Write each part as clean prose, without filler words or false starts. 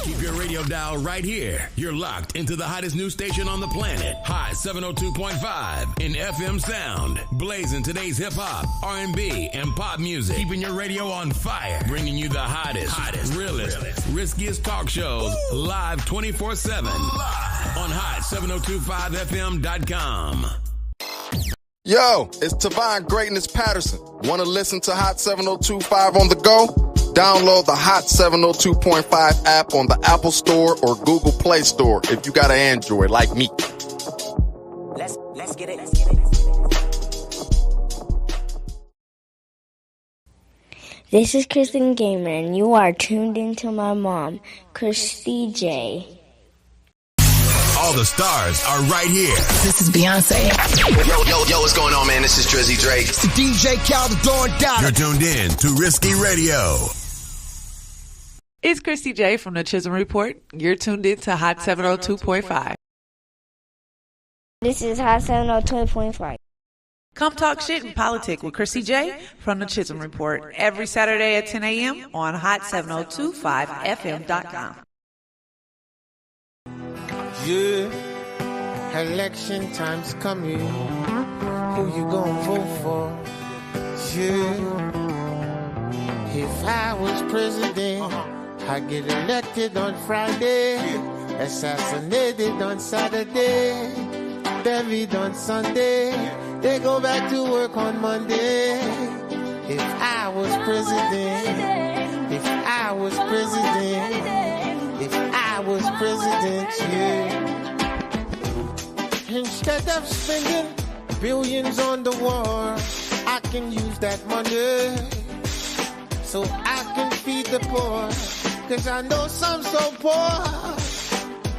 Keep your radio dial right here. You're locked into the hottest news station on the planet. Hot 702.5 in FM sound. Blazing today's hip-hop, R&B, and pop music. Keeping your radio on fire. Bringing you the hottest, realest, riskiest talk shows live 24/7 on hot7025fm.com. Yo, it's Tavon Greatness Patterson. Want to listen to Hot 702.5 on the go? Download the Hot 702.5 app on the Apple Store or Google Play Store if you got an Android like me. Let's get it. This is Kristen Gamer, and you are tuned into my mom, Kristie J. All the stars are right here. This is Beyonce. Yo, what's going on, man? This is Drizzy Drake. It's the DJ Khaled, Dawn Dada. You're tuned in to Risky Radio. It's Kristie J from the Chisholm Report. You're tuned in to Hot 702.5. This is Hot 702.5. Come talk shit and politic with Kristie J from the Chisholm Report every Saturday at 10 a.m. on hot7025fm.com. Yeah, election time's coming. Who you gonna vote for? Yeah, if I was president, I'd get elected on Friday, assassinated on Saturday, buried on Sunday. They go back to work on Monday. If I was president, if I was president, if I was president, yeah. Instead of spending billions on the war, I can use that money so I can feed the poor. Cause I know some so poor.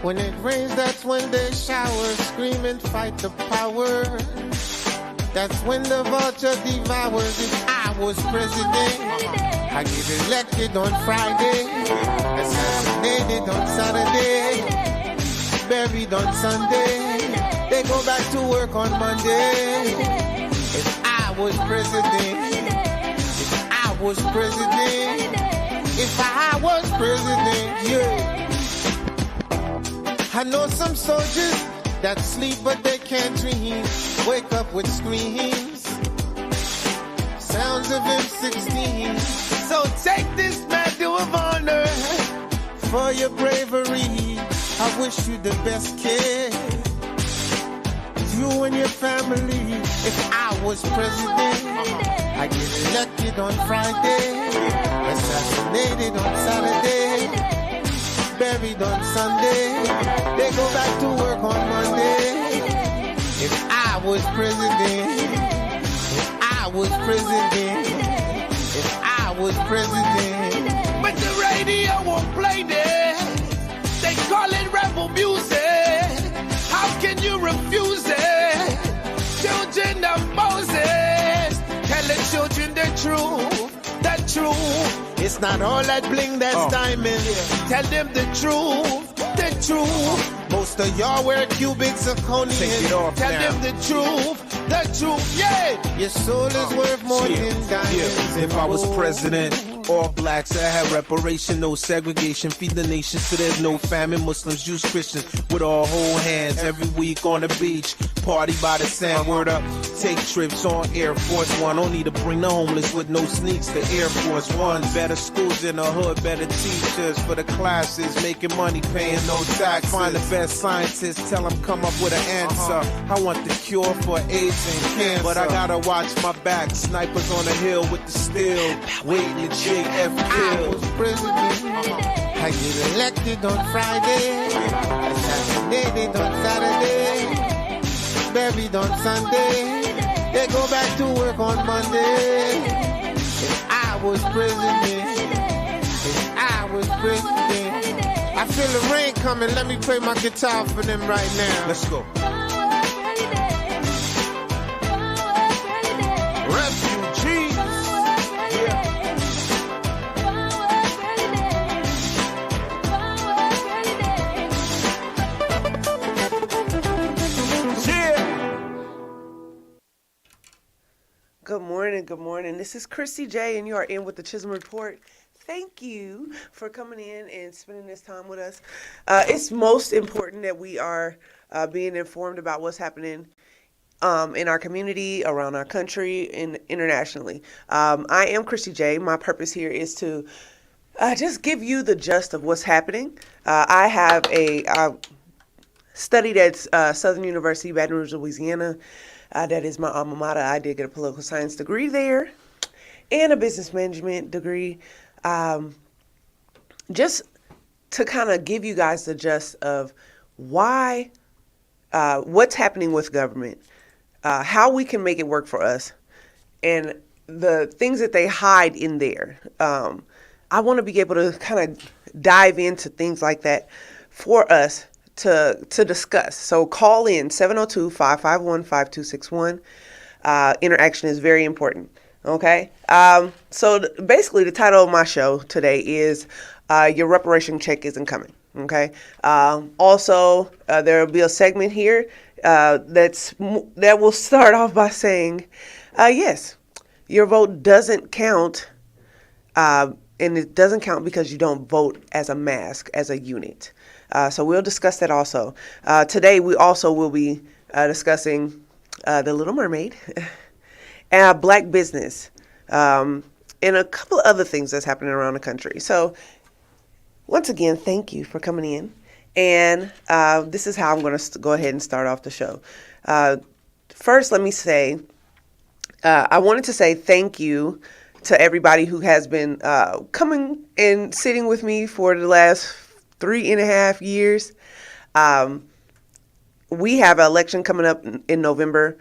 When it rains, that's when they shower, scream and fight the power. That's when the vulture devours. If I was president, I get elected on Friday, assassinated on Saturday, buried on Sunday. They go back to work on Monday. If I was president, if I was president, if I was president, yeah. I know some soldiers that sleep but they can't dream, wake up with screams, sounds of M16. So take this medal of honor for your bravery. I wish you the best, kid. You and your family. If I was president, I get elected on Friday, assassinated on Saturday, buried on Sunday. They go back to work on Monday. If I was president, if I was president, if I was president. But the radio won't play this. They call it rebel music. How can you refuse it? Children of Moses, tell the children the truth, the truth. It's not all that bling that's diamond. Tell them the truth, the truth. Most of y'all wear cubic zirconium. Tell them the truth, yeah. Your soul is worth more than diamonds. If I was president, all blacks, I had reparation, no segregation, feed the nation so there's no famine. Muslims, Jews, Christians, with all whole hands every week on the beach, party by the sand. Word up, take trips on Air Force One. Don't need to bring the homeless with no sneaks to Air Force One. Better schools in the hood, better teachers for the classes, making money, paying no tax. Find the best scientists, tell them come up with an answer. I want the cure for AIDS and cancer, but I gotta watch my back. Snipers on the hill with the steel, waiting to check. F. I was president. I get elected on Friday, assassinated on Saturday, buried on Sunday. They go back to work on Monday. If I was president, if I was president. I feel the rain coming. Let me play my guitar for them right now. Let's go. Refugees. Yeah. Good morning. This is Kristie J, and you are in with the Chisholm Report. thank you for coming in and spending this time with us. It's most important that we are being informed about what's happening in our community, around our country, and internationally. I am Kristie J. My purpose here is to just give you the gist of what's happening. I have studied at Southern University, Baton Rouge, Louisiana. That is my alma mater. I did get a political science degree there and a business management degree. Just to kind of give you guys the gist of why, what's happening with government, how we can make it work for us, and the things that they hide in there. I want to be able to kind of dive into things like that for us to discuss. So call in 702-551-5261. Interaction is very important. Okay. So basically the title of my show today is Your Reparation Check Isn't Coming. Okay. Also, there will be a segment here that will start off by saying, yes, your vote doesn't count. And it doesn't count because you don't vote as a mass, as a unit. So we'll discuss that also. Today, we also will be discussing The Little Mermaid, and Black business, and a couple of other things that's happening around the country. So once again, thank you for coming in. And this is how I'm going to go ahead and start off the show. First, let me say, I wanted to say thank you to everybody who has been coming and sitting with me for the last 3.5 years. We have an election coming up in November.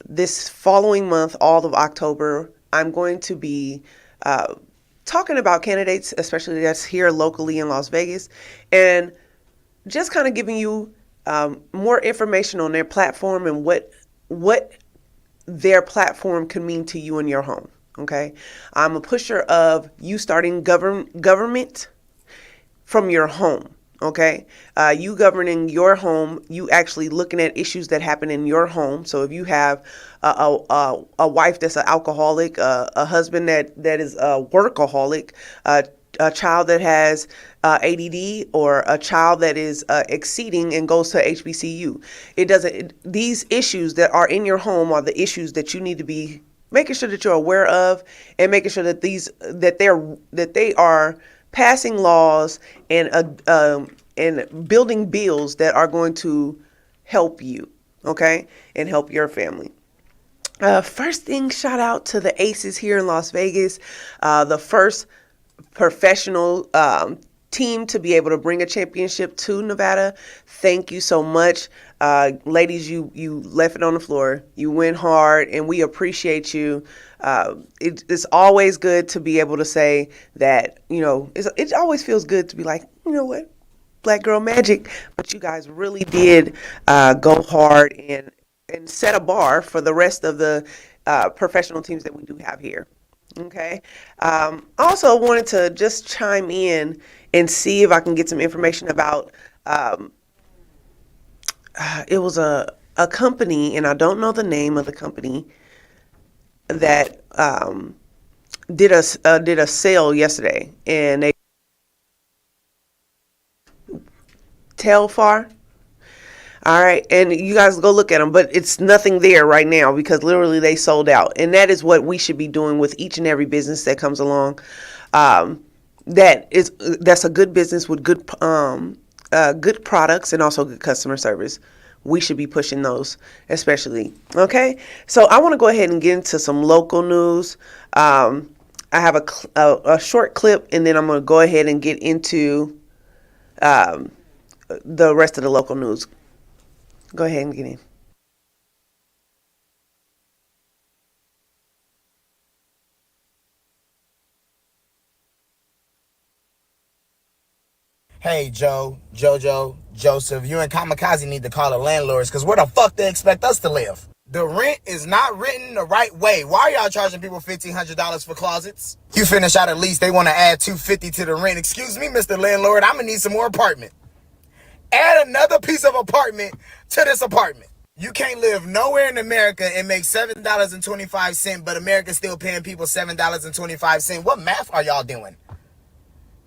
This following month, all of October, I'm going to be talking about candidates, especially that's here locally in Las Vegas, and just kind of giving you more information on their platform and what their platform can mean to you in your home. Okay, I'm a pusher of you starting government from your home. Okay, you governing your home, you actually looking at issues that happen in your home. So if you have a wife that's an alcoholic, a husband that is a workaholic, a child that has ADD, or a child that is exceeding and goes to HBCU, these issues that are in your home are the issues that you need to be making sure that you're aware of, and making sure that they are passing laws and building bills that are going to help you, okay, and help your family. First thing, shout out to the Aces here in Las Vegas, the first professional team to be able to bring a championship to Nevada. Thank you so much. Ladies, you left it on the floor. You went hard, and we appreciate you. It's always good to be able to say that, it always feels good to be like, you know what, Black Girl Magic, but you guys really did go hard and set a bar for the rest of the professional teams that we do have here. Okay. Also wanted to just chime in and see if I can get some information about, it was a company, and I don't know the name of the company, that did a sale yesterday, and they Telfar. All right, and you guys go look at them, but it's nothing there right now because literally they sold out, and that is what we should be doing with each and every business that comes along. That's a good business with good products and also good customer service. We should be pushing those, especially. Okay, so I want to go ahead and get into some local news. I have a short clip, and then I'm going to go ahead and get into the rest of the local news. Go ahead and get in. Hey, Joe, Jojo, Joseph, you and Kamikaze need to call the landlords, because where the fuck they expect us to live? The rent is not written the right way. Why are y'all charging people $1,500 for closets? You finish out a lease, they want to add $250 to the rent. Excuse me, Mr. Landlord, I'm going to need some more apartment. Add another piece of apartment to this apartment. You can't live nowhere in America and make $7.25, but America's still paying people $7.25. What math are y'all doing?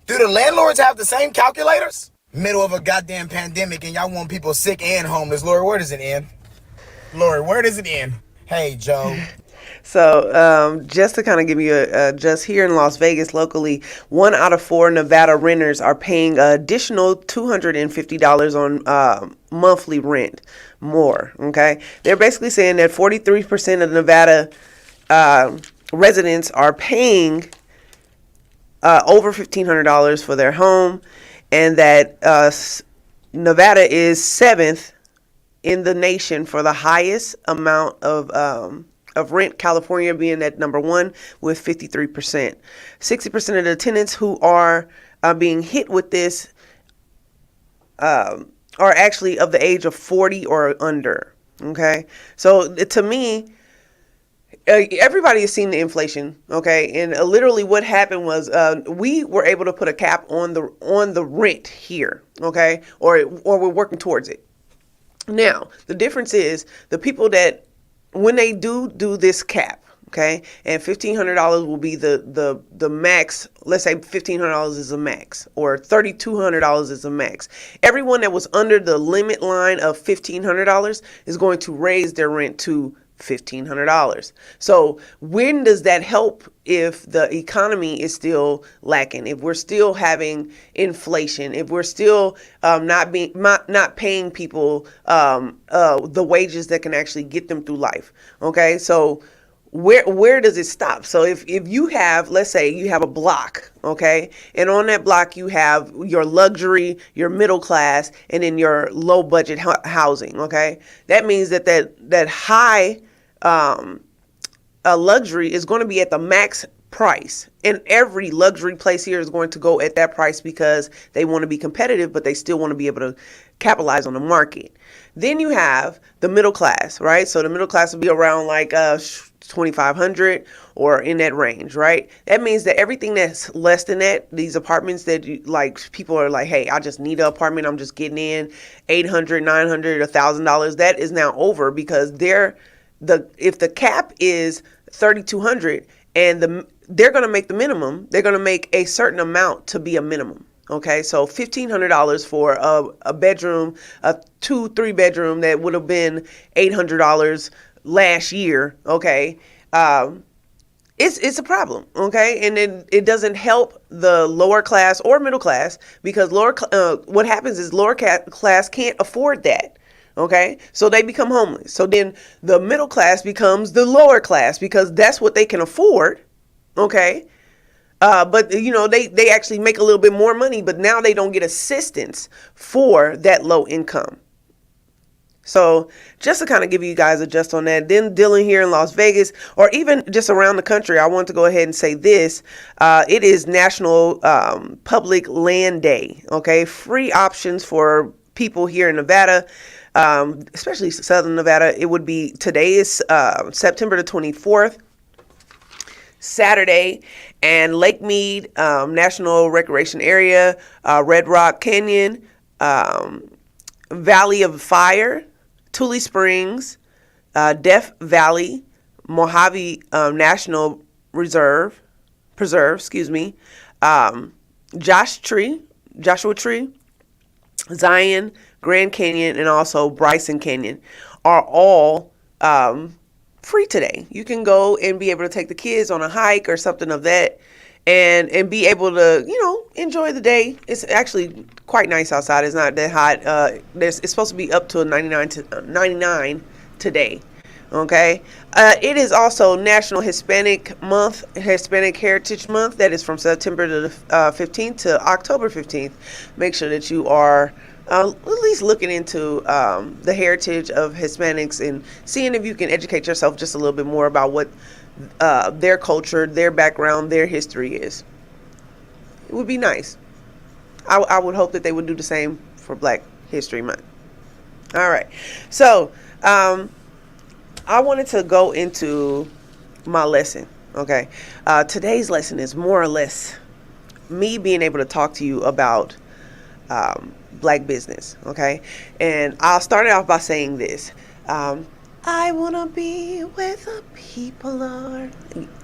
Do the landlords have the same calculators? Middle of a goddamn pandemic and y'all want people sick and homeless. Lord, where does it end? Lord, where does it end? Hey, Joe. So just to kind of give you just here in Las Vegas locally, 1 out of 4 Nevada renters are paying an additional $250 on monthly rent more. Okay. They're basically saying that 43% of Nevada residents are paying over $1,500 for their home, and that Nevada is 7th in the nation for the highest amount of rent, California being at number 1 with 53%. 60% of the tenants who are being hit with this are actually of the age of 40 or under. Okay, so to me, everybody has seen the inflation. Okay, and literally what happened was we were able to put a cap on the rent here. Okay, or we're working towards it. Now the difference is the people that, when they do this cap, okay, and $1,500 will be the max. Let's say $1,500 is a max, or $3,200 is a max. Everyone that was under the limit line of $1,500 is going to raise their rent to $1,500. So when does that help if the economy is still lacking, if we're still having inflation, if we're still not paying people the wages that can actually get them through life? Okay, so where does it stop? So if you have, let's say you have a block, okay, and on that block you have your luxury, your middle class, and then your low budget housing, okay, that means that high luxury is going to be at the max price, and every luxury place here is going to go at that price because they want to be competitive, but they still want to be able to capitalize on the market. Then you have the middle class, right? So the middle class will be around like $2,500 or in that range, right? That means that everything that's less than that, these apartments that people are like, hey, I just need an apartment, I'm just getting in, $800, $900, $1,000, that is now over, because if the cap is $3,200 and they're going to make the minimum, they're going to make a certain amount to be a minimum. Okay, so $1,500 for a bedroom, a 2-3 bedroom that would have been $800 last year. Okay, it's a problem. Okay, and then it doesn't help the lower class or middle class, because what happens is lower class can't afford that. Okay, so they become homeless. So then the middle class becomes the lower class because that's what they can afford. Okay. But they actually make a little bit more money, but now they don't get assistance for that low income. So just to kind of give you guys a just on that, then dealing here in Las Vegas, or even just around the country, I want to go ahead and say this. It is National Public Land Day. Okay, free options for people here in Nevada, especially Southern Nevada. It would be, today is September the 24th. Saturday, and Lake Mead National Recreation Area, Red Rock Canyon, Valley of Fire, Tule Springs, Death Valley, Mojave National Preserve, Joshua Tree, Zion, Grand Canyon, and also Bryson Canyon are all free today. You can go and be able to take the kids on a hike or something of that, and be able to enjoy the day. It's actually quite nice outside. It's not that hot. It's supposed to be up to 99 today. Okay. It is also National Hispanic Heritage Month. That is from September the 15th to October 15th. Make sure that you are at least looking into the heritage of Hispanics and seeing if you can educate yourself just a little bit more about what their culture, their background, their history is. It would be nice. I would hope that they would do the same for Black History Month. All right. So I wanted to go into my lesson. Okay. Today's lesson is more or less me being able to talk to you about Black business, okay? And I'll start it off by saying this. I want to be where the people are.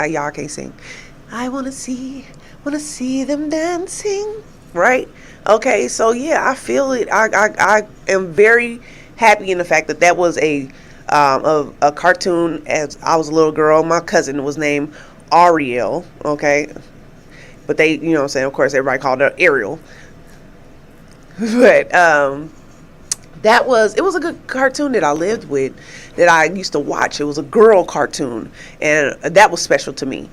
Y'all can't sing. I wanna see them dancing. Right? Okay, so yeah, I feel it. I am very happy in the fact that that was a cartoon as I was a little girl. My cousin was named Ariel, okay? But they, you know what I'm saying, of course everybody called her Ariel. But it was a good cartoon that I lived with, that I used to watch. It was a girl cartoon, and that was special to me.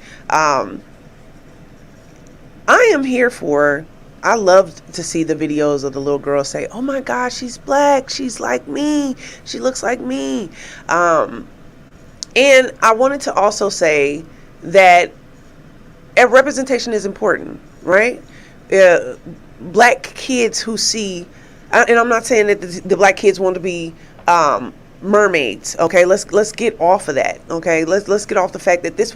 I am here for, I love to see the videos of the little girls say, oh my gosh, she's black, she's like me, she looks like me. And I wanted to also say that representation is important, right? Black kids who see, and I'm not saying that the black kids want to be mermaids, okay? Let's get off of that, okay? Let's get off the fact that this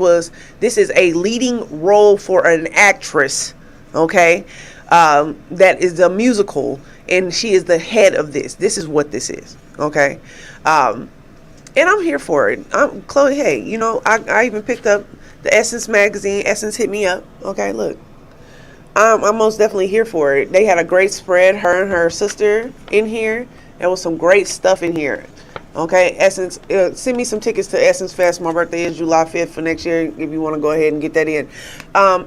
is a leading role for an actress, okay? That is a musical, and she is the head of this. This is what this is, okay? And I'm here for it. I'm Chloe. Hey, you know, I even picked up the Essence magazine. Essence hit me up. Okay, look, I'm most definitely here for it. They had a great spread. Her and her sister in here. There was some great stuff in here. Okay, Essence, send me some tickets to Essence Fest. My birthday is July 5th for next year, if you want to go ahead and get that in.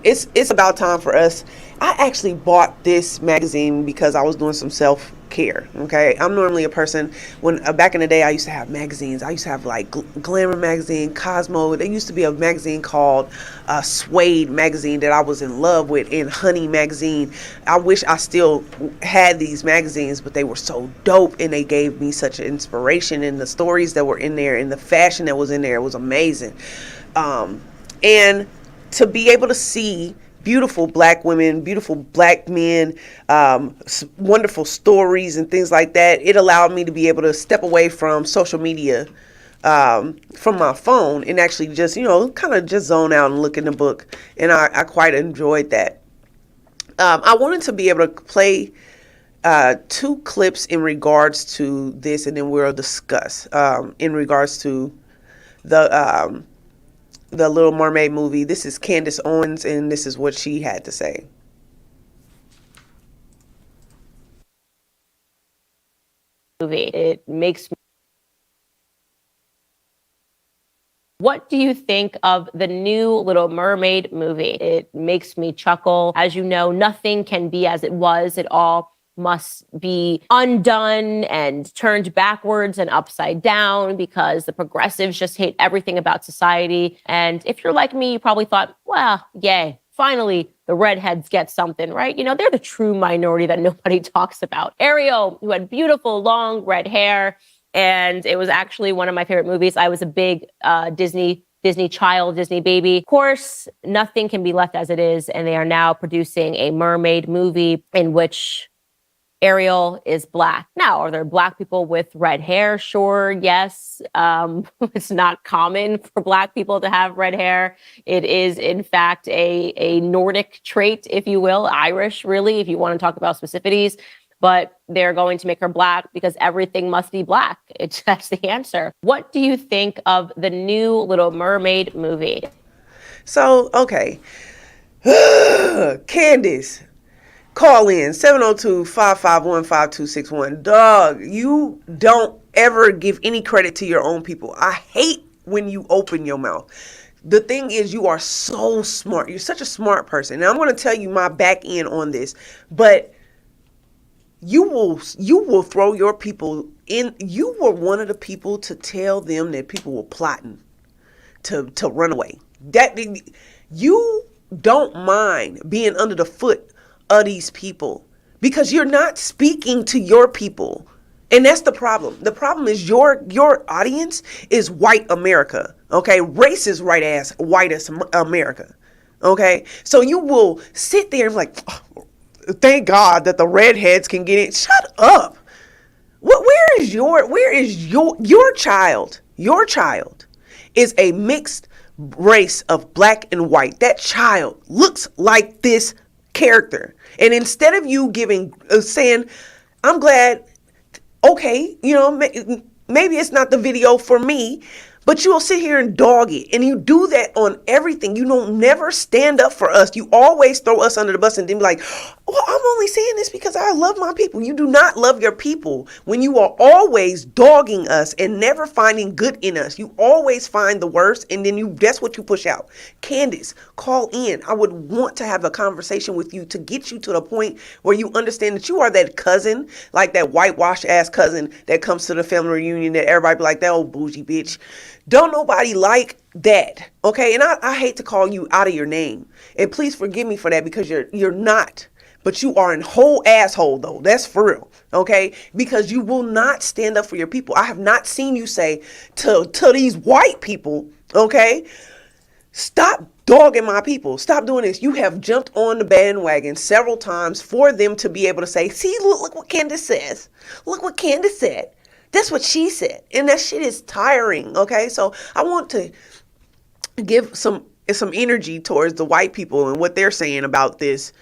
It's about time for us. I actually bought this magazine because I was doing some self-care, okay? I'm normally a person, when back in the day, I used to have magazines. I used to have like Glamour magazine, Cosmo. There used to be a magazine called Suede magazine that I was in love with, and Honey magazine. I wish I still had these magazines, but they were so dope, and they gave me such an inspiration, and the stories that were in there and the fashion that was in there was amazing. And to be able to see beautiful black women, beautiful black men, wonderful stories and things like that, it allowed me to be able to step away from social media, from my phone, and actually just, you know, kind of just zone out and look in the book. And I quite enjoyed that. I wanted to be able to play 2 clips in regards to this, and then we'll discuss in regards to the Little Mermaid movie. This is Candace Owens, and this is what she had to say. It makes me... What do you think of the new Little Mermaid movie? It makes me chuckle. As you know, nothing can be as it was. It all must be undone and turned backwards and upside down because the progressives just hate everything about society. And if you're like me, you probably thought, well, yay, finally the redheads get something, right? You know, they're the true minority that nobody talks about. Ariel, who had beautiful long red hair, and it was actually one of my favorite movies. I was a big Disney child, Disney baby. Of course, nothing can be left as it is, and they are now producing a mermaid movie in which Ariel is black. Now, are there black people with red hair? Sure, yes. It's not common for black people to have red hair. It is, in fact, a Nordic trait, if you will, Irish, really, if you want to talk about specificities. But they're going to make her black because everything must be black. That's the answer. What do you think of the new Little Mermaid movie? So, okay. Candace, call in 702-551-5261. Dog, you don't ever give any credit to your own people. I hate when you open your mouth. The thing is, you are so smart. You're such a smart person. And I'm going to tell you my back end on this, but you will throw your people in. You were one of the people to tell them that people were plotting to run away. That you don't mind being under the foot of these people because you're not speaking to your people. And that's the problem. The problem is your audience is white America. Okay. Racist white America. Okay. So you will sit there and be like, oh, thank God that the redheads can get in. Shut up. Where is your child? Your child is a mixed race of black and white. That child looks like this character. And instead of you saying, I'm glad, okay, you know, maybe it's not the video for me, But you'll sit here and dog it. And you do that on everything. You don't never stand up for us. You always throw us under the bus and then be like, well, I'm only saying this because I love my people. You do not love your people when you are always dogging us and never finding good in us. You always find the worst, and then that's what you push out. Candace, call in. I would want to have a conversation with you to get you to the point where you understand that you are that cousin, like that whitewashed ass cousin that comes to the family reunion that everybody be like, that old bougie bitch. Don't nobody like that, okay? And I hate to call you out of your name. And please forgive me for that, because you're not. But you are a whole asshole, though. That's for real, okay? Because you will not stand up for your people. I have not seen you say to these white people, okay, stop dogging my people. Stop doing this. You have jumped on the bandwagon several times for them to be able to say, see, look what Candace says. Look what Candace said. That's what she said. And that shit is tiring, okay? So I want to give some energy towards the white people and what they're saying about this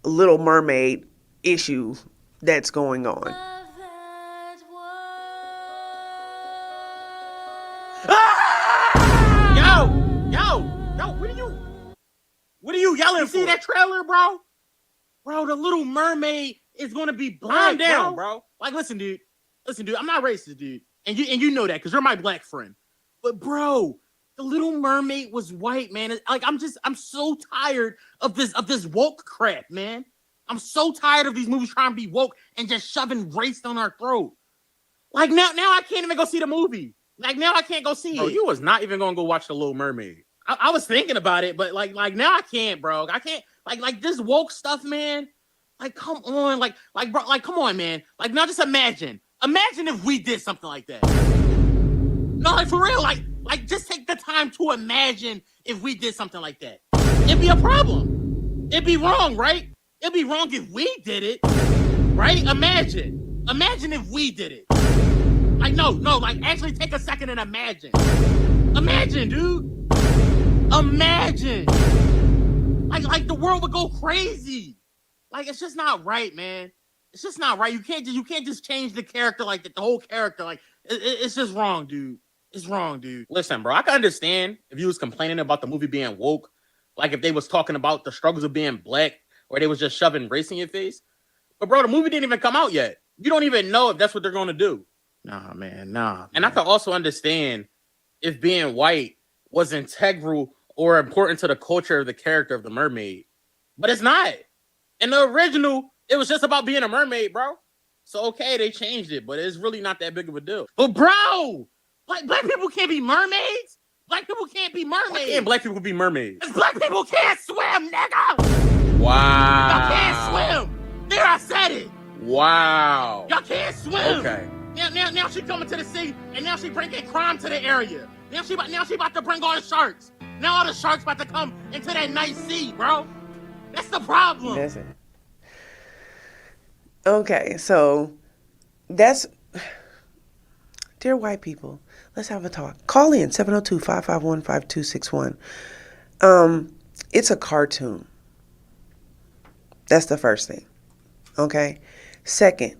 Little Mermaid issue that's going on. Yo, what are you yelling for? See that trailer, bro? Bro, the Little Mermaid is gonna be black. Calm down, bro. Like, listen, dude, I'm not racist, dude. And you know that because you're my black friend. But bro, the Little Mermaid was white, man. Like, I'm so tired of this woke crap, man. I'm so tired of these movies trying to be woke and just shoving race down our throat. Like, now I can't even go see the movie. Like, now I can't go see it. You was not even gonna go watch the Little Mermaid. I was thinking about it, but like now I can't, bro. I can't, like this woke stuff, man. Like, come on, bro, like, come on, man. Like, now just imagine if we did something like that. No, like, for real, like just take the time to imagine if we did something like that. It'd be a problem. It'd be wrong, right? It'd be wrong if we did it, right? Imagine if we did it. Like, no, like, actually take a second and imagine. Imagine, dude. Imagine. Like the world would go crazy. Like, it's just not right, man. It's just not right. You can't just change the character, like the whole character. Like, it's just wrong, dude. It's wrong, dude. Listen, bro, I can understand if you was complaining about the movie being woke, like if they was talking about the struggles of being black, or they was just shoving race in your face. But bro, the movie didn't even come out yet. You don't even know if that's what they're going to do. Nah, man. And I can also understand if being white was integral or important to the culture of the character of the mermaid. But it's not. In the original, it was just about being a mermaid, bro. So, okay, they changed it, but it's really not that big of a deal. But, bro, like, black people can't be mermaids? Black people can't be mermaids. Why can't black people be mermaids? Because black people can't swim, nigga. Wow. Y'all can't swim. There, I said it. Wow. Y'all can't swim. Okay. Now she coming to the sea, and now she bringing crime to the area. Now she about to bring all the sharks. Now all the sharks about to come into that nice sea, bro. That's the problem. Listen. Okay, so that's... Dear white people, let's have a talk. Call in 702-551-5261. It's a cartoon. That's the first thing. Okay? Second,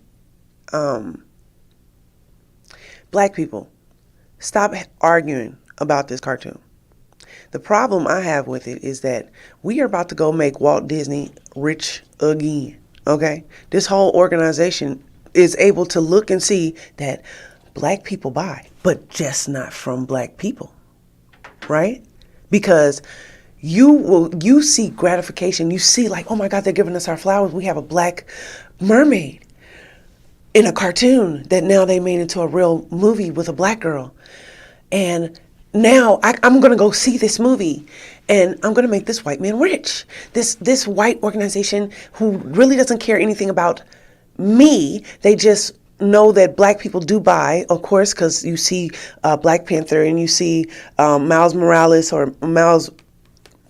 black people, stop arguing about this cartoon. The problem I have with it is that we are about to go make Walt Disney rich again. Okay? This whole organization is able to look and see that black people buy, but just not from black people. Right? Because you see gratification. You see, like, oh my God, they're giving us our flowers. We have a black mermaid in a cartoon that now they made into a real movie with a black girl. And now I'm going to go see this movie and I'm going to make this white man rich. This white organization who really doesn't care anything about me. They just know that black people do buy, of course, because you see Black Panther and you see Miles Morales or Miles,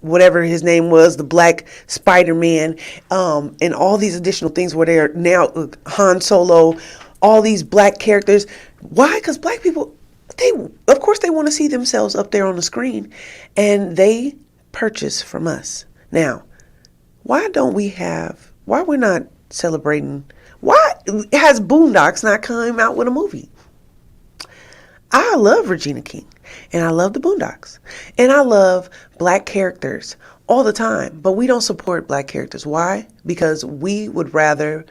whatever his name was, the Black Spider-Man, and all these additional things where they are now Han Solo, all these black characters. Why? Because black people, of course they want to see themselves up there on the screen, and they purchase from us. Now, why we're not celebrating? Why has Boondocks not come out with a movie? I love Regina King, and I love the Boondocks, and I love black characters all the time, but we don't support black characters. Why? Because we would rather,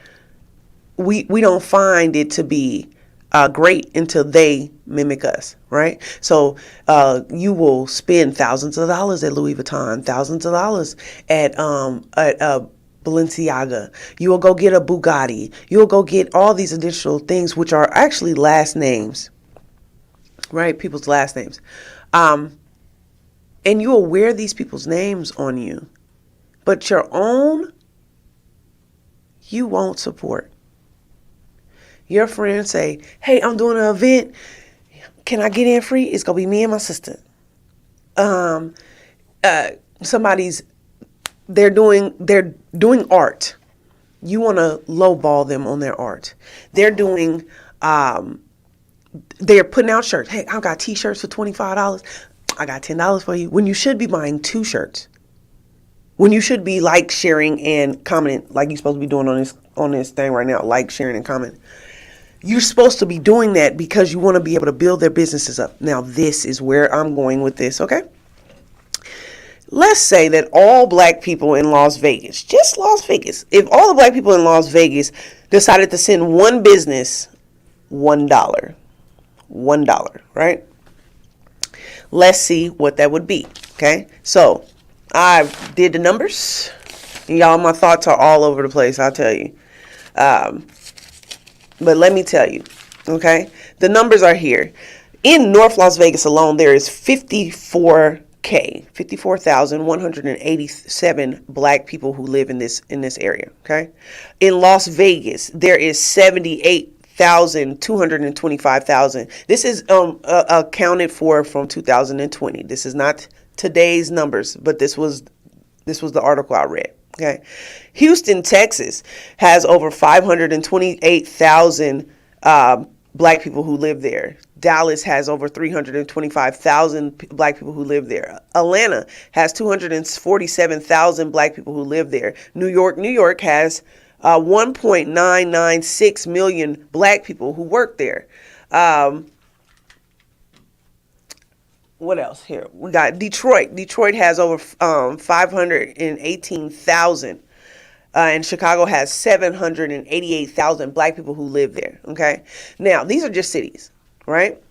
we don't find it to be great until they mimic us, right? So you will spend thousands of dollars at Louis Vuitton, thousands of dollars at Balenciaga. You will go get a Bugatti. You will go get all these additional things, which are actually last names, right? People's last names. And you will wear these people's names on you, but your own, you won't support. Your friends say, hey, I'm doing an event. Can I get in free? It's going to be me and my sister. They're doing art. You want to lowball them on their art. They're doing, they're putting out shirts. Hey, I've got t-shirts for $25. I got $10 for you. When you should be buying 2 shirts. When you should be like, sharing, and commenting like you're supposed to be doing on this thing right now. Like, sharing, and comment. You're supposed to be doing that because you want to be able to build their businesses up. Now, this is where I'm going with this, okay? Let's say that all black people in Las Vegas, just Las Vegas, if all the black people in Las Vegas decided to send one business $1, right? Let's see what that would be, okay? So I did the numbers. Y'all, my thoughts are all over the place, I'll tell you. But let me tell you, okay? The numbers are here. In North Las Vegas alone, there is 54,187 black people who live in this area, okay? In Las Vegas, there is 225,000. This is accounted for from 2020. This is not today's numbers, but this was the article I read. Okay, Houston, Texas has over 528,000 black people who live there. Dallas has over 325,000 black people who live there. Atlanta has 247,000 black people who live there. New York has 1.996 million black people who work there. What else here? We got Detroit. Detroit has over 518,000. And Chicago has 788,000 black people who live there. Okay. Now, these are just cities, right?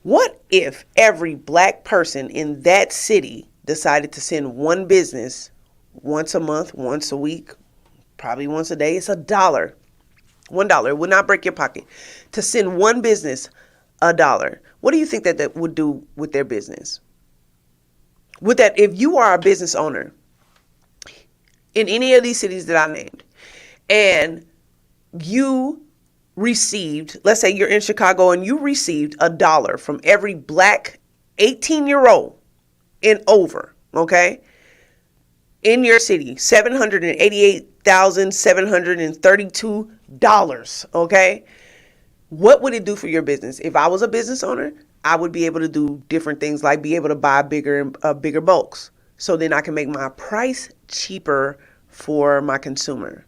What if every black person in that city decided to send one business once a month, once a week, probably once a day? It's $1. $1. It would not break your pocket. To send one business $1. What do you think that would do with their business? With that, if you are a business owner in any of these cities that I named, and you received, let's say you're in Chicago and you received $1 from every black 18-year-old and over, okay, in your city, $788,732, okay? What would it do for your business? If I was a business owner, I would be able to do different things, like be able to buy bigger bulks. So then I can make my price cheaper for my consumer.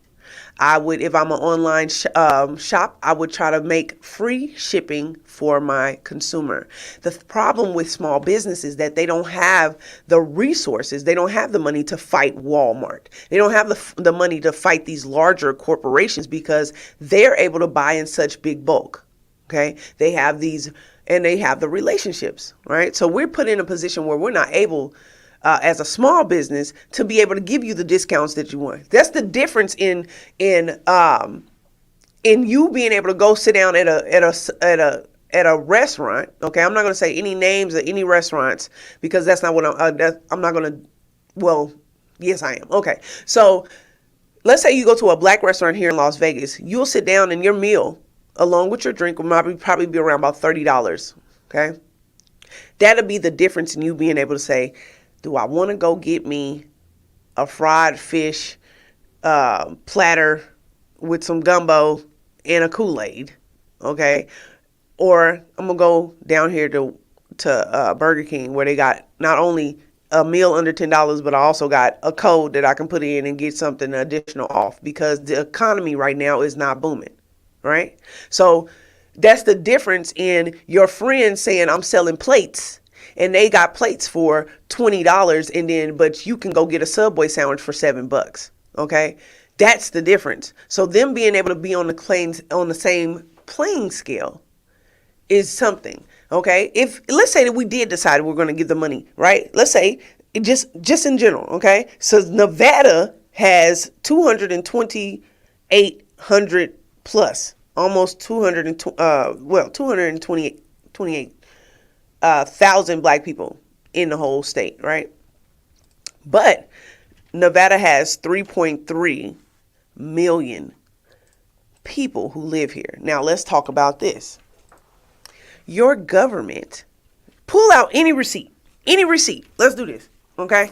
I would, if I'm an online shop, I would try to make free shipping for my consumer. The problem with small business is that they don't have the resources. They don't have the money to fight Walmart. They don't have the money to fight these larger corporations because they're able to buy in such big bulk. Okay. They have these, and they have the relationships, right? So we're put in a position where we're not able, as a small business, to be able to give you the discounts that you want. That's the difference in you being able to go sit down at a restaurant. Okay, I'm not going to say any names of any restaurants because that's not what I'm not going to. Well, yes, I am. Okay, so let's say you go to a black restaurant here in Las Vegas. You'll sit down and your meal, along with your drink, will probably be around about $30. Okay, that'll be the difference in you being able to say, do I want to go get me a fried fish platter with some gumbo and a Kool-Aid, okay? Or I'm going to go down here to Burger King, where they got not only a meal under $10, but I also got a code that I can put in and get something additional off, because the economy right now is not booming, right? So That's the difference in your friend saying, I'm selling plates, and they got plates for $20, but you can go get a Subway sandwich for $7. Okay, that's the difference. So them being able to be on the same playing scale is something. Okay, if let's say that we did decide we're going to give the money, right? Let's say just in general. Okay, so Nevada has 228 plus, almost 228,000 black people in the whole state, right? But Nevada has 3.3 million people who live here. Now let's talk about this. Your government, pull out any receipt. Let's do this, okay?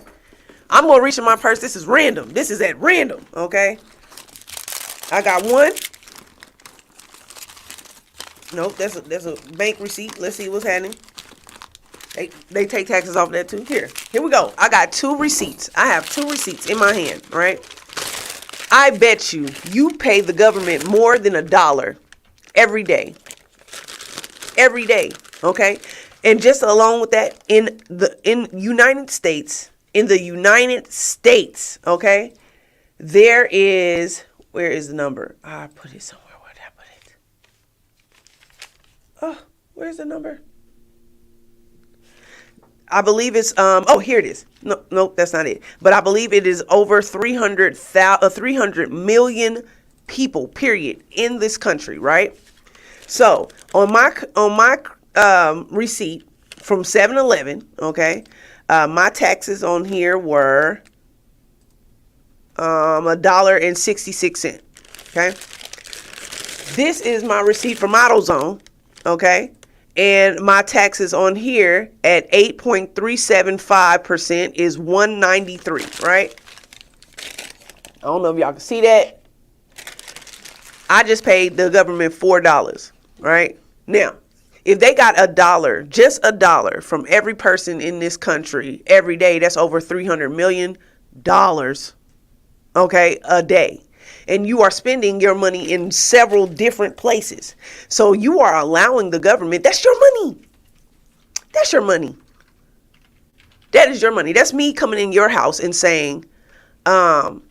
I'm going to reach in my purse. This is random. This is at random, okay? I got one. Nope, that's a bank receipt. Let's see what's happening. They take taxes off of that too. Here we go. I got 2 receipts. I have 2 receipts in my hand, right? I bet you pay the government more than $1 every day. Every day, okay? And just along with that, in the United States, okay, there is, where is the number? I put it somewhere. Where did I put it? Oh, where's the number? I believe it's here it is. No, that's not it. But I believe it is over 300 million people, period, in this country, right? So on my receipt from 7-Eleven, okay, my taxes on here were $1.66. Okay, this is my receipt from AutoZone, okay. And my taxes on here at 8.375% is $193, right? I don't know if y'all can see that. I just paid the government $4, right? Now, if they got $1, just $1 from every person in this country every day, that's over $300 million, okay, a day. And you are spending your money in several different places. So you are allowing the government, that's your money. That's your money. That is your money. That's me coming in your house and saying, I'm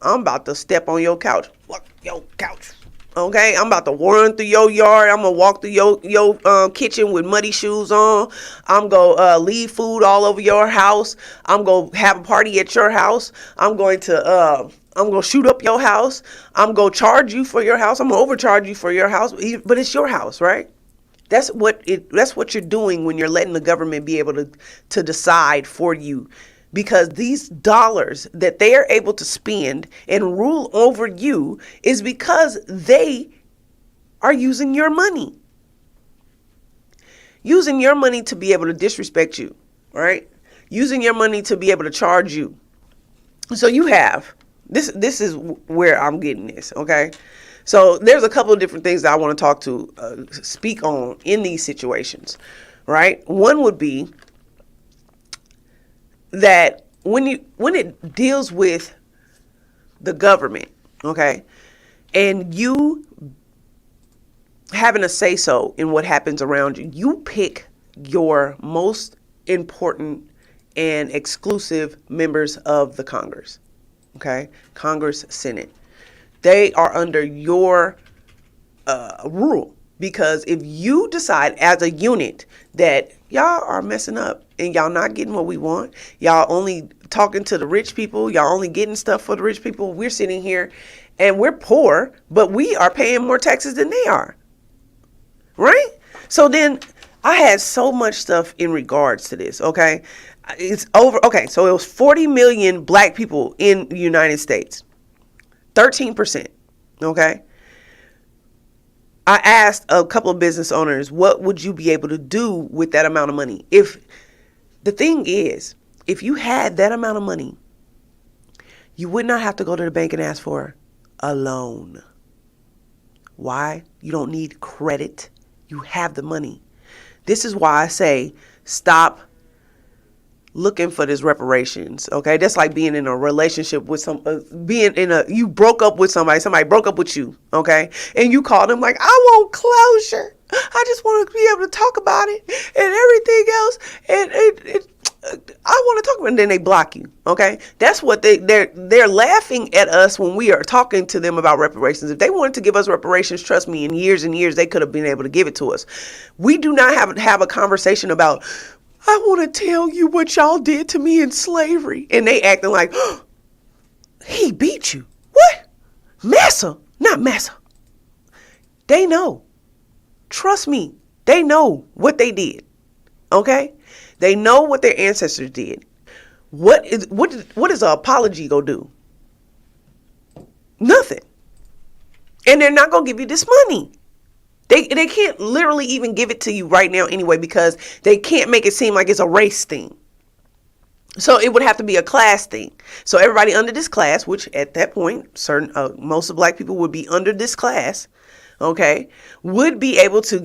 about to step on your couch. Fuck your couch. Okay, I'm about to run through your yard. I'm going to walk through your kitchen with muddy shoes on. I'm going to leave food all over your house. I'm going to have a party at your house. I'm going to shoot up your house. I'm going to charge you for your house. I'm going to overcharge you for your house, but it's your house, right? That's what you're doing when you're letting the government be able to decide for you. Because these dollars that they are able to spend and rule over you is because they are using your money. Using your money to be able to disrespect you, right? Using your money to be able to charge you. So you have, this is where I'm getting this, okay? So there's a couple of different things that I want to speak on in these situations, right? One would be that when it deals with the government, okay, and you having a say so in what happens around you, you pick your most important and exclusive members of the Congress, okay, Congress, Senate. They are under your rule. Because if you decide as a unit that y'all are messing up and y'all not getting what we want, y'all only talking to the rich people, y'all only getting stuff for the rich people, we're sitting here and we're poor, but we are paying more taxes than they are, right? So then I had so much stuff in regards to this, okay? It's over, okay, so it was 40 million black people in the United States, 13%, okay? I asked a couple of business owners, what would you be able to do with that amount of money? If the thing is, if you had that amount of money, you would not have to go to the bank and ask for a loan. Why? You don't need credit. You have the money. This is why I say stop looking for this reparations. Okay, that's like being in a relationship with you broke up with somebody broke up with you. Okay, and you call them like, I want closure. I just want to be able to talk about it and everything else. And I want to talk about it. And then they block you. Okay, that's what they're laughing at us when we are talking to them about reparations. If they wanted to give us reparations, trust me, in years and years they could have been able to give it to us. We do not have a conversation about, I want to tell you what y'all did to me in slavery. And they acting like, oh, he beat you. What? Massa? Not massa. They know. Trust me. They know what they did. Okay? They know what their ancestors did. What is an apology gonna do? Nothing. And they're not gonna give you this money. They can't literally even give it to you right now anyway, because they can't make it seem like it's a race thing. So it would have to be a class thing. So everybody under this class, which at that point, most of black people would be under this class, okay, would be able to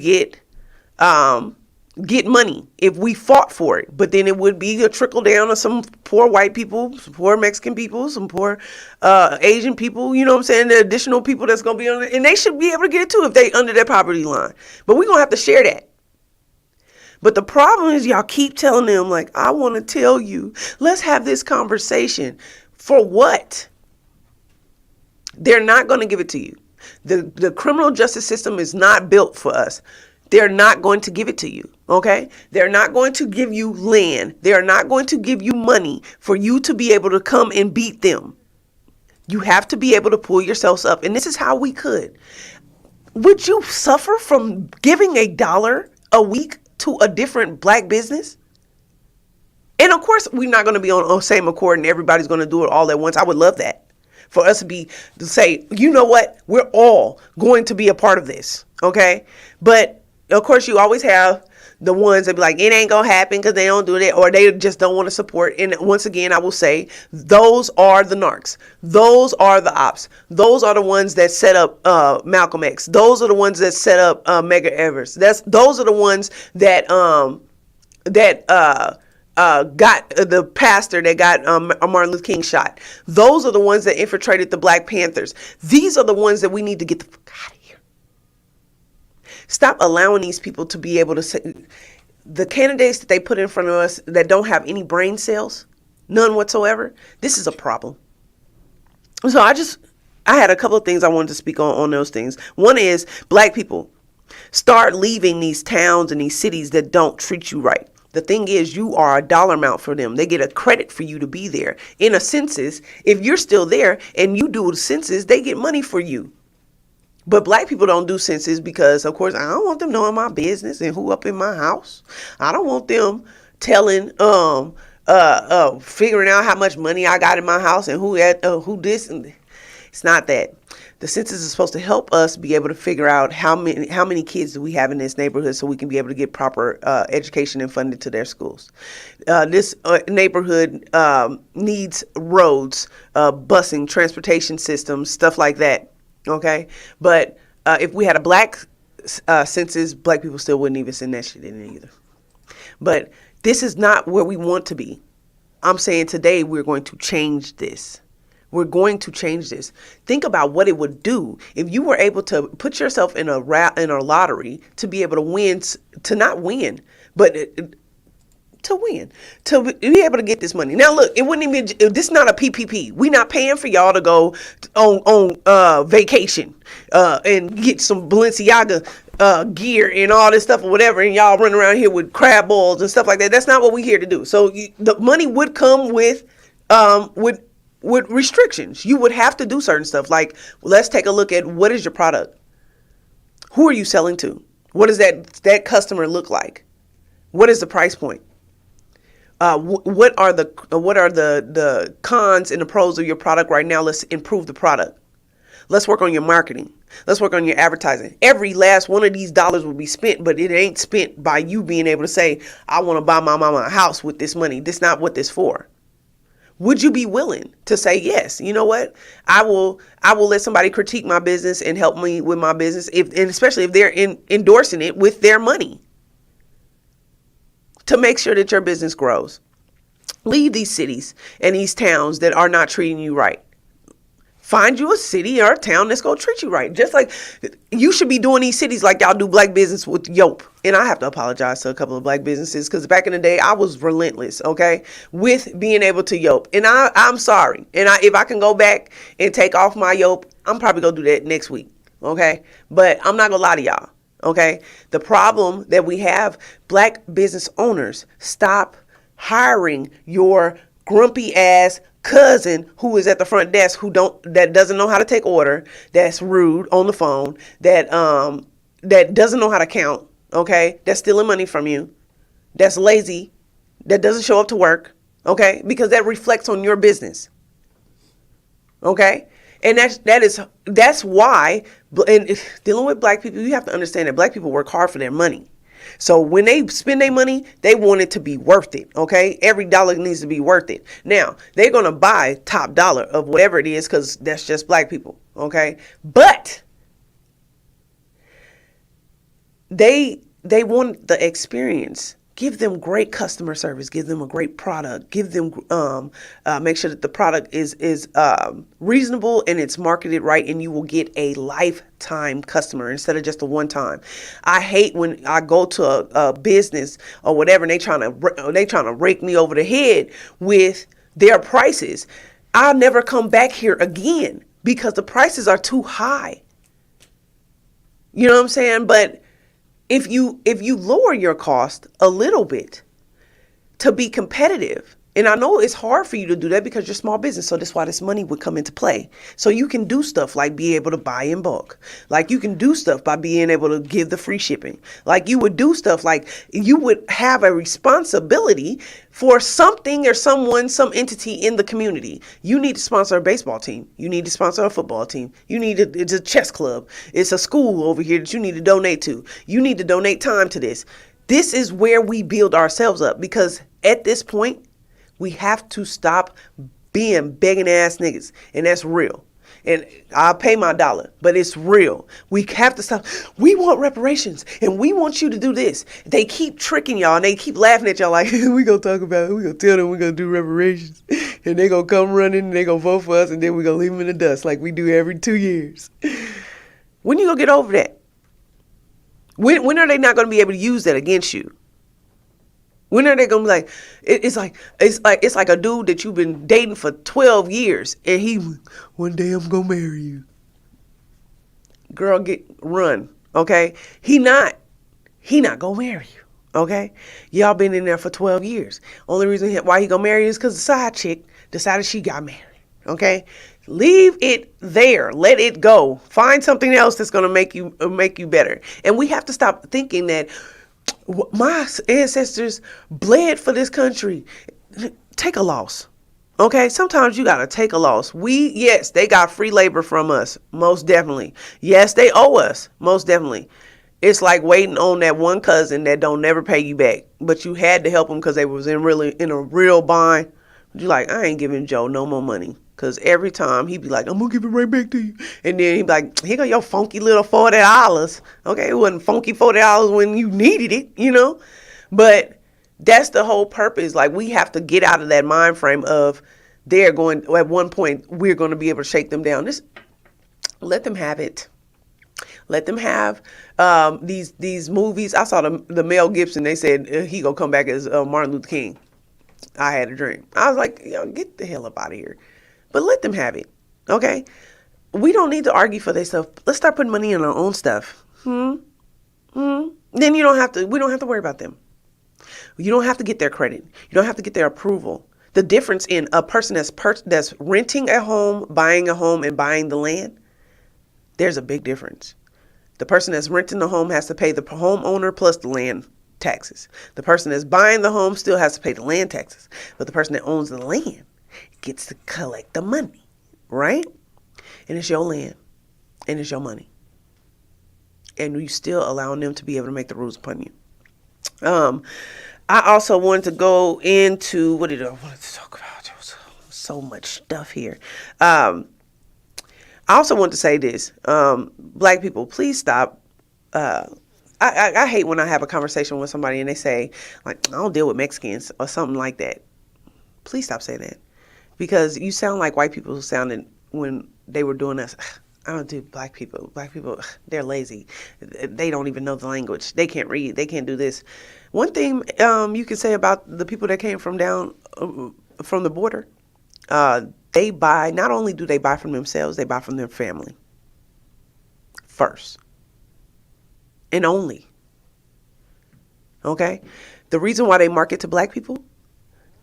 get money if we fought for it. But then it would be a trickle down of some poor white people, some poor Mexican people, some poor Asian people, you know what I'm saying? The additional people that's going to be on it. And they should be able to get it too if they under their poverty line. But we're going to have to share that. But the problem is y'all keep telling them like, I want to tell you, let's have this conversation. For what? They're not going to give it to you. The criminal justice system is not built for us. They're not going to give it to you, okay? They're not going to give you land. They're not going to give you money for you to be able to come and beat them. You have to be able to pull yourselves up. And this is how we could. Would you suffer from giving $1 a week to a different black business? And of course, we're not going to be on the same accord and everybody's going to do it all at once. I would love that. For us to say, you know what? We're all going to be a part of this, okay? But of course, you always have the ones that be like, it ain't going to happen because they don't do that, or they just don't want to support. And once again, I will say, those are the narcs. Those are the ops. Those are the ones that set up Malcolm X. Those are the ones that set up Medgar Evers. Those are the ones that got the pastor that got Martin Luther King shot. Those are the ones that infiltrated the Black Panthers. These are the ones that we need to get the fuck out of here. Stop allowing these people to be able to say, the candidates that they put in front of us that don't have any brain cells, none whatsoever. This is a problem. So I had a couple of things I wanted to speak on those things. One is black people, start leaving these towns and these cities that don't treat you right. The thing is, you are a dollar amount for them. They get a credit for you to be there. In a census, if you're still there and you do the census, they get money for you. But black people don't do census because, of course, I don't want them knowing my business and who up in my house. I don't want them telling, figuring out how much money I got in my house and who this. And it's not that. The census is supposed to help us be able to figure out how many kids do we have in this neighborhood so we can be able to get proper education and funding to their schools. This neighborhood needs roads, busing, transportation systems, stuff like that. Okay, but if we had a black census, black people still wouldn't even send that shit in either. But this is not where we want to be. I'm saying today we're going to change this. We're going to change this. Think about what it would do if you were able to put yourself in a lottery to be able to win, to not win, but to win, to be able to get this money. Now, look, it wouldn't even, this is not a PPP. We're not paying for y'all to go on vacation and get some Balenciaga gear and all this stuff or whatever, and y'all run around here with crab balls and stuff like that. That's not what we're here to do. So the money would come with restrictions. You would have to do certain stuff. Like, let's take a look at what is your product? Who are you selling to? What does that customer look like? What is the price point? What are the cons and the pros of your product right now? Let's improve the product. Let's work on your marketing. Let's work on your advertising. Every last one of these dollars will be spent, but it ain't spent by you being able to say, I want to buy my mama a house with this money. This is not what this for. Would you be willing to say, yes, you know what? I will let somebody critique my business and help me with my business, and especially if they're endorsing it with their money, to make sure that your business grows. Leave these cities and these towns that are not treating you right. Find you a city or a town that's going to treat you right. Just like you should be doing these cities like y'all do black business with Yope. And I have to apologize to a couple of black businesses because back in the day, I was relentless, okay, with being able to Yope. And I'm sorry. And if I can go back and take off my Yope, I'm probably going to do that next week, okay? But I'm not going to lie to y'all, okay? The problem that we have, black business owners, stop hiring your grumpy ass cousin who is at the front desk that doesn't know how to take order, that's rude on the phone, that doesn't know how to count, okay, that's stealing money from you, that's lazy, that doesn't show up to work, okay, because that reflects on your business, okay. And that's why, and dealing with black people, you have to understand that black people work hard for their money. So when they spend their money, they want it to be worth it, okay? Every dollar needs to be worth it. Now, they're going to buy top dollar of whatever it is because that's just black people, okay? But they want the experience. Give them great customer service. Give them a great product. Give them make sure that the product is reasonable and it's marketed right, and you will get a lifetime customer instead of just a one time. I hate when I go to a business or whatever and they trying to rake me over the head with their prices. I'll never come back here again because the prices are too high. You know what I'm saying? But if you lower your cost a little bit to be competitive, and I know it's hard for you to do that because you're small business, so that's why this money would come into play. So you can do stuff like be able to buy in bulk. Like you can do stuff by being able to give the free shipping. Like you would do stuff like you would have a responsibility for something or someone, some entity in the community. You need to sponsor a baseball team. You need to sponsor a football team. It's a chess club. It's a school over here that you need to donate to. You need to donate time to this. This is where we build ourselves up because at this point, we have to stop being begging ass niggas. And that's real. And I'll pay my dollar, but it's real. We have to stop. We want reparations and we want you to do this. They keep tricking y'all and they keep laughing at y'all like, we gonna talk about it. We gonna tell them we're gonna do reparations. And they gonna come running and they gonna vote for us and then we gonna leave them in the dust like we do every 2 years. When you gonna get over that? When are they not gonna be able to use that against you? When are they gonna be like, it's like a dude that you've been dating for 12 years and one day I'm gonna marry you. Girl, run, okay? He not gonna marry you, okay? Y'all been in there for 12 years. You why he gonna marry you is because the side chick decided she got married, okay? Leave it there. Let it go. Find something else that's gonna make you better. And we have to stop thinking that my ancestors bled for this country. Take a loss. Okay? Sometimes you got to take a loss. Yes, they got free labor from us. Most definitely. Yes, they owe us. Most definitely. It's like waiting on that one cousin that don't never pay you back. But you had to help them because they was in a real bind. You like, I ain't giving Joe no more money. Because every time he'd be like, I'm going to give it right back to you. And then he'd be like, here go your funky little $40. Okay, it wasn't funky $40 when you needed it, you know. But that's the whole purpose. Like, we have to get out of that mind frame of at one point, we're going to be able to shake them down. Let them have it. Let them have these movies. I saw the Mel Gibson. They said he going to come back as Martin Luther King. I had a dream. I was like, get the hell up out of here. But let them have it, okay? We don't need to argue for their stuff. Let's start putting money in our own stuff. Then we don't have to worry about them. You don't have to get their credit. You don't have to get their approval. The difference in a person that's renting a home, buying a home, and buying the land, there's a big difference. The person that's renting the home has to pay the homeowner plus the land taxes. The person that's buying the home still has to pay the land taxes. But the person that owns the land gets to collect the money, right? And it's your land and it's your money. And you still allowing them to be able to make the rules upon you. I also wanted to go into, what did I want to talk about? There was so much stuff here. I also want to say this. Black people, please stop. I hate when I have a conversation with somebody and they say, like, I don't deal with Mexicans or something like that. Please stop saying that. Because you sound like white people sounded when they were doing this. I don't do black people. Black people, they're lazy. They don't even know the language. They can't read. They can't do this. One thing you can say about the people that came from down from the border, they buy, not only do they buy from themselves, they buy from their family first and only. Okay? The reason why they market to black people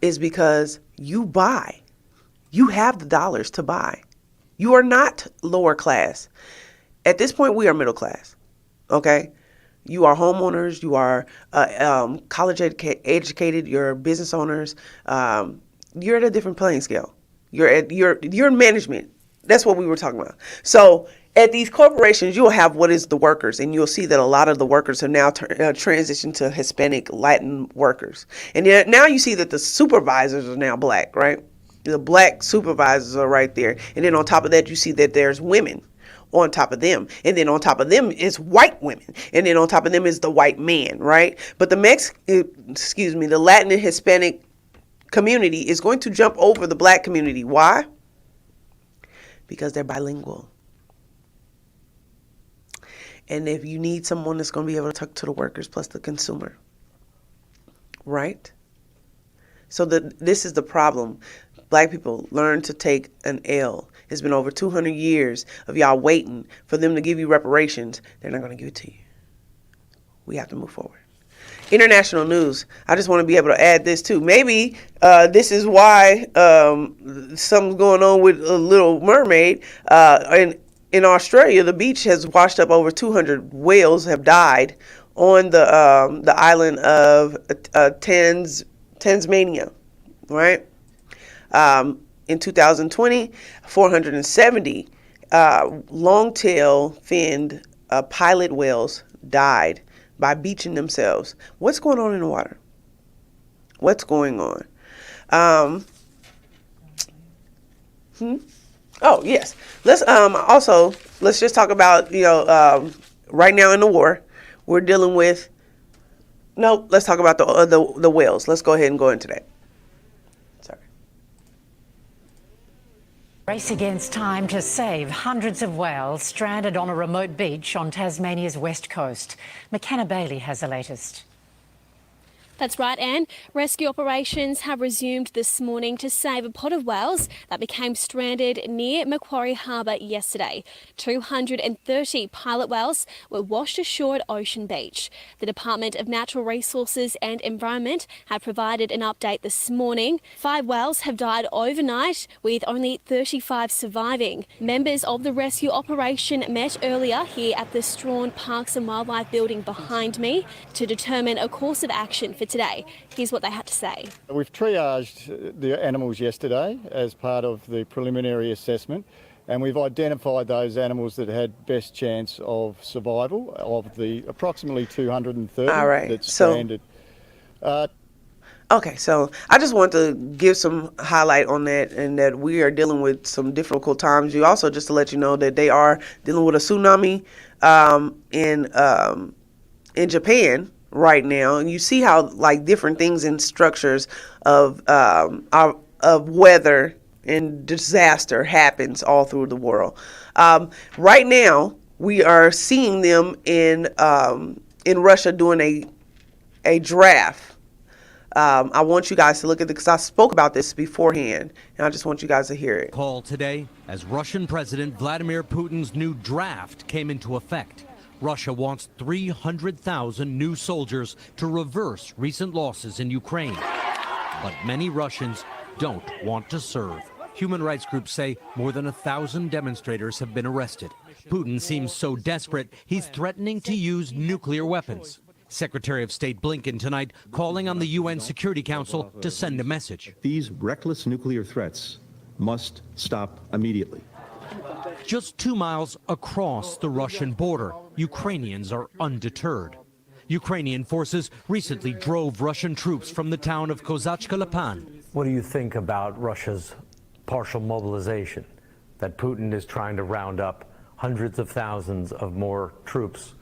is because you buy. You have the dollars to buy. You are not lower class. At this point, we are middle class. Okay? You are homeowners. You are college educated. You're business owners. You're at a different playing scale. You're in management. That's what we were talking about. So at these corporations, you'll have what is the workers, and you'll see that a lot of the workers have now transitioned to Hispanic, Latin workers. And now you see that the supervisors are now black, right? The black supervisors are right there. And then on top of that, you see that there's women on top of them. And then on top of them is white women. And then on top of them is the white man, right? But the Latin and Hispanic community is going to jump over the black community. Why? Because they're bilingual. And if you need someone that's going to be able to talk to the workers plus the consumer, right? So this is the problem. Black people learn to take an L. It's been over 200 years of y'all waiting for them to give you reparations. They're not going to give it to you. We have to move forward. International news. I just want to be able to add this too. Maybe this is why something's going on with Little Mermaid. In Australia, the beach has washed up. Over 200 whales have died on the island of Tasmania, right? In 2020, 470 long-tail finned pilot whales died by beaching themselves. What's going on in the water? What's going on? Oh, yes. Let's just talk about, right now in the war, we're dealing with, let's talk about the whales. Let's go ahead and go into that. Race against time to save hundreds of whales stranded on a remote beach on Tasmania's west coast. McKenna Bailey has the latest. That's right, Anne. Rescue operations have resumed this morning to save a pod of whales that became stranded near Macquarie Harbour yesterday. 230 pilot whales were washed ashore at Ocean Beach. The Department of Natural Resources and Environment had provided an update this morning. 5 whales have died overnight, with only 35 surviving. Members of the rescue operation met earlier here at the Strawn Parks and Wildlife building behind me to determine a course of action for today. Here's what they had to say. We've triaged the animals yesterday as part of the preliminary assessment, and we've identified those animals that had best chance of survival of the approximately 230 that's stranded. Okay, so I just want to give some highlight on that, and that we are dealing with some difficult times. You also, just to let you know, that they are dealing with a tsunami in Japan right now, and you see how different things in structures of weather and disaster happens all through the world. Right now, we are seeing them in Russia doing a draft. I want you guys to look at it because I spoke about this beforehand, and I just want you guys to hear it. Call today as Russian President Vladimir Putin's new draft came into effect. Russia wants 300,000 new soldiers to reverse recent losses in Ukraine. But many Russians don't want to serve. Human rights groups say more than 1,000 demonstrators have been arrested. Putin seems so desperate, he's threatening to use nuclear weapons. Secretary of State Blinken tonight calling on the UN Security Council to send a message. These reckless nuclear threats must stop immediately. Just 2 miles across the Russian border, Ukrainians are undeterred. Ukrainian forces recently drove Russian troops from the town of Kozachka-Lapan. What do you think about Russia's partial mobilization, that Putin is trying to round up hundreds of thousands of more troops?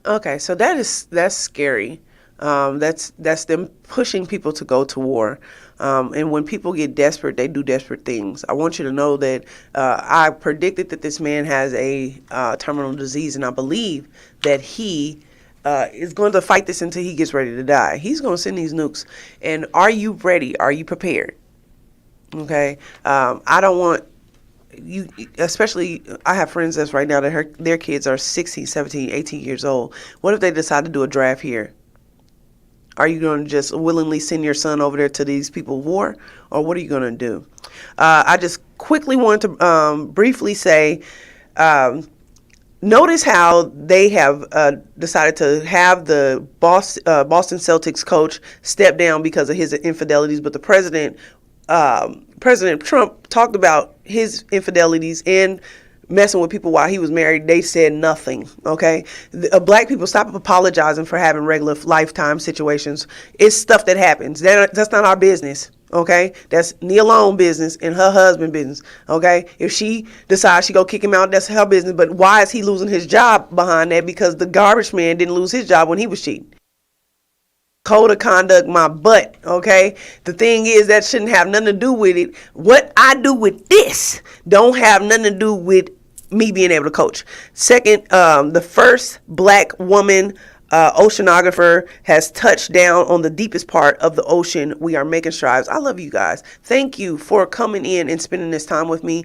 Okay, so that's scary. That's them pushing people to go to war. And when people get desperate, they do desperate things. I want you to know that I predicted that this man has a terminal disease, and I believe that he is going to fight this until he gets ready to die. He's going to send these nukes. And are you ready? Are you prepared? Okay? I don't want you, especially, I have friends that's right now that their kids are 16, 17, 18 years old. What if they decide to do a draft here? Are you going to just willingly send your son over there to these people of war, or what are you going to do? I just quickly want to briefly say, notice how they have decided to have the Boston Celtics coach step down because of his infidelities, but the President Trump talked about his infidelities and messing with people while he was married. They said nothing. Okay, black people, stop apologizing for having regular lifetime situations. It's stuff that happens. That's not our business. Okay, that's Nia Long business and her husband business. Okay, if she decides she go kick him out, that's her business. But why is he losing his job behind that? Because the garbage man didn't lose his job when he was cheating. Code of conduct, my butt. Okay, the thing is, that shouldn't have nothing to do with it. What I do with this don't have nothing to do with me being able to coach. Second, the first black woman oceanographer has touched down on the deepest part of the ocean. We are making strides. I love you guys. Thank you for coming in and spending this time with me.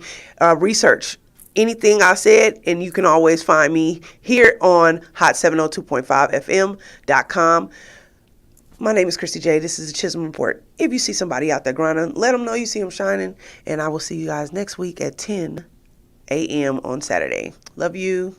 Research anything I said, and you can always find me here on hot702.5fm.com. My name is Kristie J. This is the Chisholm Report. If you see somebody out there grinding, let them know you see them shining. And I will see you guys next week at 10 a.m. on Saturday. Love you.